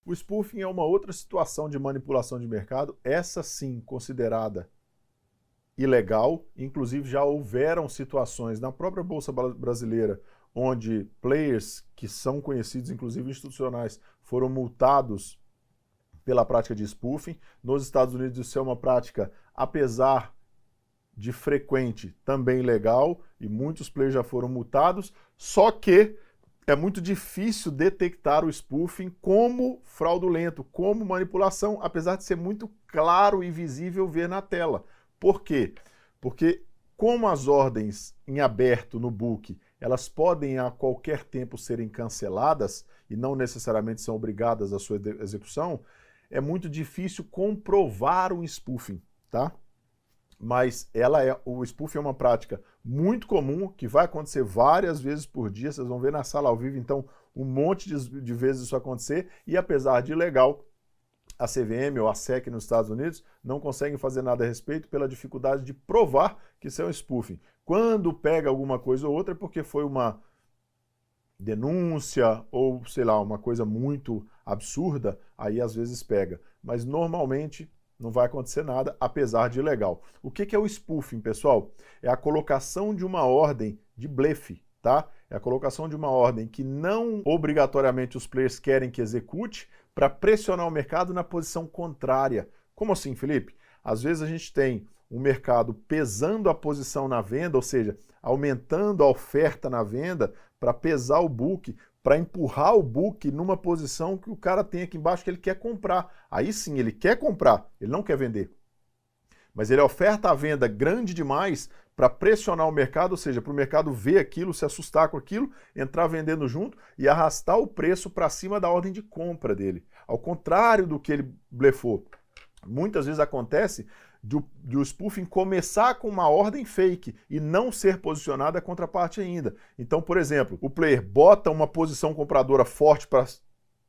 O spoofing é uma outra situação de manipulação de mercado, essa sim considerada ilegal. Inclusive já houveram situações na própria Bolsa Brasileira onde players que são conhecidos, inclusive institucionais, foram multados pela prática de spoofing. Nos Estados Unidos isso é uma prática, apesar de frequente, também legal, e muitos players já foram multados, só que é muito difícil detectar o spoofing como fraudulento, como manipulação, apesar de ser muito claro e visível ver na tela. Por quê? Porque como as ordens em aberto no book, elas podem a qualquer tempo serem canceladas e não necessariamente são obrigadas à sua execução, é muito difícil comprovar um spoofing, tá? Mas o spoofing é uma prática muito comum, que vai acontecer várias vezes por dia, vocês vão ver na sala ao vivo, então, um monte de vezes isso acontecer, e apesar de ilegal, a CVM ou a SEC nos Estados Unidos não conseguem fazer nada a respeito pela dificuldade de provar que isso é um spoofing. Quando pega alguma coisa ou outra é porque foi uma denúncia ou, sei lá, uma coisa muito absurda, aí às vezes pega. Mas normalmente não vai acontecer nada, apesar de ilegal. O que é o spoofing, pessoal? É a colocação de uma ordem de blefe, tá? É a colocação de uma ordem que não obrigatoriamente os players querem que execute para pressionar o mercado na posição contrária. Como assim, Felipe? Às vezes a gente tem um mercado pesando a posição na venda, ou seja, aumentando a oferta na venda para pesar o book, para empurrar o book numa posição que o cara tem aqui embaixo que ele quer comprar. Aí sim, ele quer comprar, ele não quer vender. Mas ele oferta a venda grande demais para pressionar o mercado, ou seja, para o mercado ver aquilo, se assustar com aquilo, entrar vendendo junto e arrastar o preço para cima da ordem de compra dele. Ao contrário do que ele blefou. Muitas vezes acontece de o spoofing começar com uma ordem fake e não ser posicionada a contraparte ainda. Então, por exemplo, o player bota uma posição compradora forte para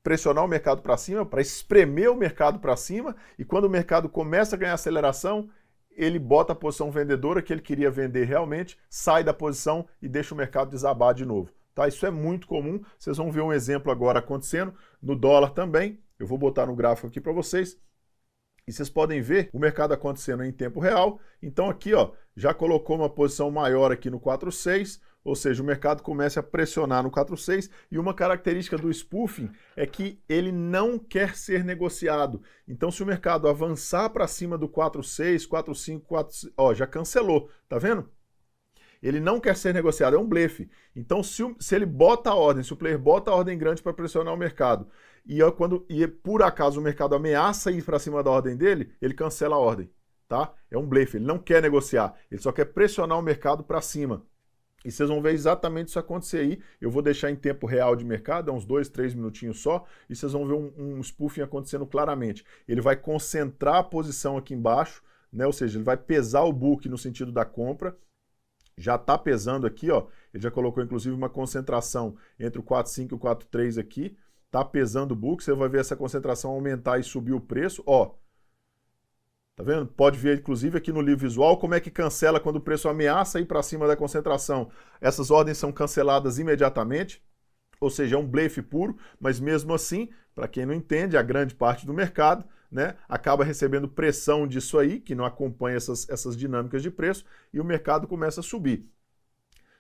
pressionar o mercado para cima, para espremer o mercado para cima, e quando o mercado começa a ganhar aceleração, ele bota a posição vendedora que ele queria vender realmente, sai da posição e deixa o mercado desabar de novo. Tá? Isso é muito comum, vocês vão ver um exemplo agora acontecendo, no dólar também, eu vou botar no gráfico aqui para vocês, e vocês podem ver o mercado acontecendo em tempo real. Então aqui, ó, já colocou uma posição maior aqui no 4.6, ou seja, o mercado começa a pressionar no 4.6, e uma característica do spoofing é que ele não quer ser negociado. Então se o mercado avançar para cima do 4.6, 4.5, 4, ó, já cancelou, tá vendo? Ele não quer ser negociado, é um blefe. Então se ele bota a ordem, se o player bota a ordem grande para pressionar o mercado, e por acaso o mercado ameaça ir para cima da ordem dele, ele cancela a ordem, tá? É um blefe, ele não quer negociar, ele só quer pressionar o mercado para cima. E vocês vão ver exatamente isso acontecer aí. Eu vou deixar em tempo real de mercado, uns 2, 3 minutinhos só, e vocês vão ver um spoofing acontecendo claramente. Ele vai concentrar a posição aqui embaixo, né? Ou seja, ele vai pesar o book no sentido da compra. Já está pesando aqui, ó. Ele já colocou inclusive uma concentração entre o 4.5 e o 4.3 aqui. Está pesando o book, você vai ver essa concentração aumentar e subir o preço, ó. Tá vendo? Pode ver, inclusive, aqui no livro visual, como é que cancela quando o preço ameaça ir para cima da concentração. Essas ordens são canceladas imediatamente, ou seja, é um blefe puro, mas mesmo assim, para quem não entende, a grande parte do mercado, né, acaba recebendo pressão disso aí, que não acompanha essas dinâmicas de preço, e o mercado começa a subir.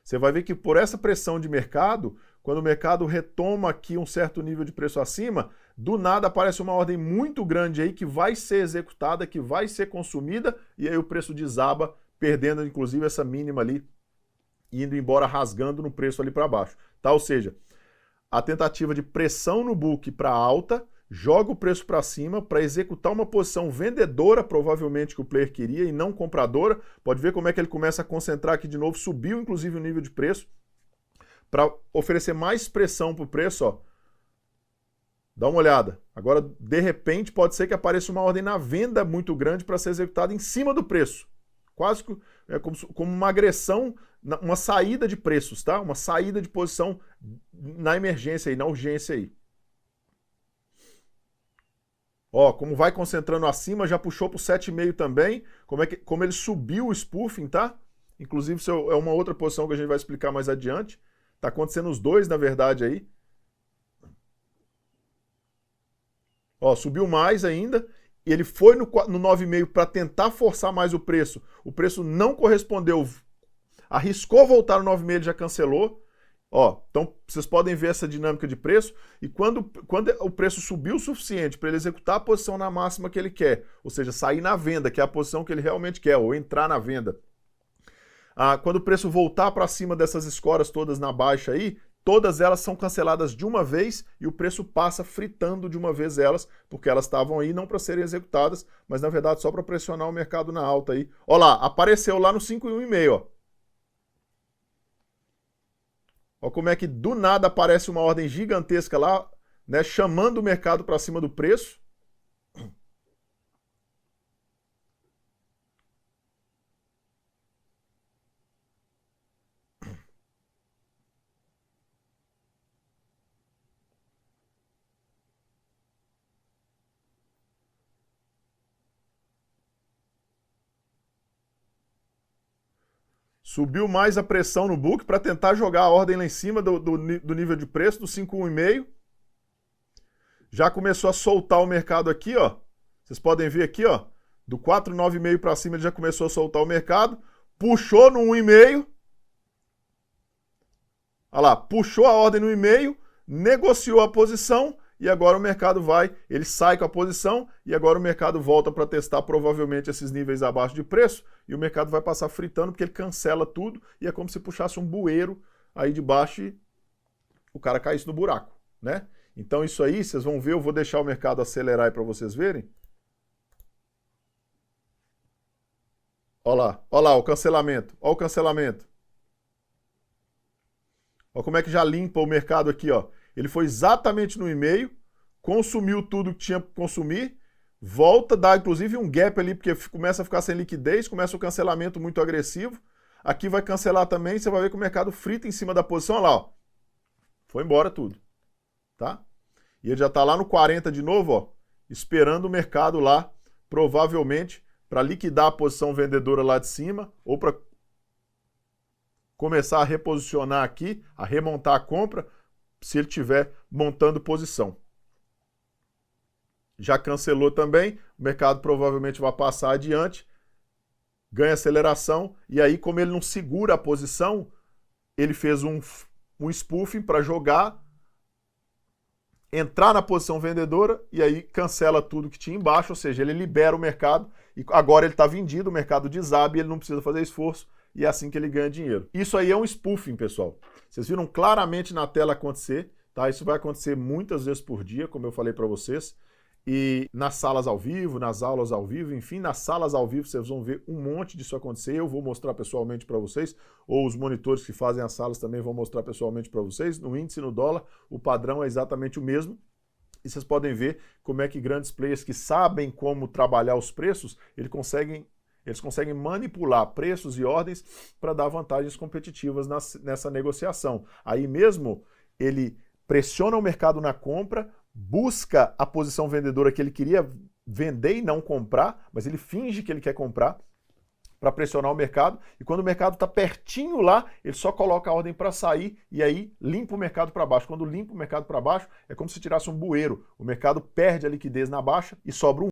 Você vai ver que por essa pressão de mercado, quando o mercado retoma aqui um certo nível de preço acima, do nada aparece uma ordem muito grande aí que vai ser executada, que vai ser consumida, e aí o preço desaba, perdendo inclusive essa mínima ali, indo embora rasgando no preço ali para baixo. Tá? Ou seja, a tentativa de pressão no book para alta, joga o preço para cima para executar uma posição vendedora, provavelmente que o player queria, e não compradora. Pode ver como é que ele começa a concentrar aqui de novo, subiu inclusive o nível de preço, para oferecer mais pressão para o preço, ó. Dá uma olhada. Agora, de repente, pode ser que apareça uma ordem na venda muito grande para ser executada em cima do preço. Quase como uma agressão, uma saída de preços, tá? Uma saída de posição na emergência aí, na urgência aí. Ó, como vai concentrando acima, já puxou para o 7,5 também. Como ele subiu o spoofing, tá? Inclusive, isso é uma outra posição que a gente vai explicar mais adiante. Tá acontecendo os dois, na verdade, aí. Ó, subiu mais ainda, e ele foi no 9,5 para tentar forçar mais o preço não correspondeu, arriscou voltar no 9,5, ele já cancelou. Ó, então vocês podem ver essa dinâmica de preço, e quando o preço subiu o suficiente para ele executar a posição na máxima que ele quer, ou seja, sair na venda, que é a posição que ele realmente quer, ou entrar na venda. Quando o preço voltar para cima dessas escoras todas na baixa aí, todas elas são canceladas de uma vez e o preço passa fritando de uma vez elas, porque elas estavam aí não para serem executadas, mas na verdade só para pressionar o mercado na alta aí. Ó lá, apareceu lá no 5,1,5, ó. Ó como é que do nada aparece uma ordem gigantesca lá, né, chamando o mercado para cima do preço. Subiu mais a pressão no book para tentar jogar a ordem lá em cima do nível de preço, do 5,1,5. Já começou a soltar o mercado aqui, ó. Vocês podem ver aqui, ó. Do 4,9,5 para cima ele já começou a soltar o mercado. Puxou no 1,5. Olha lá, puxou a ordem no 1,5, negociou a posição e agora o mercado ele sai com a posição e agora o mercado volta para testar provavelmente esses níveis abaixo de preço e o mercado vai passar fritando porque ele cancela tudo e é como se puxasse um bueiro aí de baixo e o cara caísse no buraco, né? Então isso aí, vocês vão ver, eu vou deixar o mercado acelerar aí para vocês verem. Olha lá o cancelamento, olha o cancelamento. Olha como é que já limpa o mercado aqui, ó. Ele foi exatamente no 1,5, consumiu tudo que tinha que consumir, volta, dá inclusive um gap ali, porque começa a ficar sem liquidez, começa o cancelamento muito agressivo. Aqui vai cancelar também, você vai ver que o mercado frita em cima da posição, olha lá, ó. Foi embora tudo, tá? E ele já está lá no 40 de novo, ó, esperando o mercado lá, provavelmente, para liquidar a posição vendedora lá de cima, ou para começar a reposicionar aqui, a remontar a compra, se ele estiver montando posição. Já cancelou também, o mercado provavelmente vai passar adiante, ganha aceleração, e aí como ele não segura a posição, ele fez um spoofing para jogar, entrar na posição vendedora e aí cancela tudo que tinha embaixo, ou seja, ele libera o mercado e agora ele está vendido, o mercado desaba e ele não precisa fazer esforço e é assim que ele ganha dinheiro. Isso aí é um spoofing, pessoal. Vocês viram claramente na tela acontecer, tá? Isso vai acontecer muitas vezes por dia, como eu falei para vocês. E nas salas ao vivo, nas aulas ao vivo, enfim, nas salas ao vivo vocês vão ver um monte disso acontecer. Eu vou mostrar pessoalmente para vocês, ou os monitores que fazem as salas também vão mostrar pessoalmente para vocês. No índice, no dólar, o padrão é exatamente o mesmo. E vocês podem ver como é que grandes players que sabem como trabalhar os preços, eles conseguem manipular preços e ordens para dar vantagens competitivas nessa negociação. Aí mesmo ele pressiona o mercado na compra, busca a posição vendedora que ele queria vender e não comprar, mas ele finge que ele quer comprar para pressionar o mercado, e quando o mercado está pertinho lá, ele só coloca a ordem para sair e aí limpa o mercado para baixo. Quando limpa o mercado para baixo, é como se tirasse um bueiro. O mercado perde a liquidez na baixa e sobra um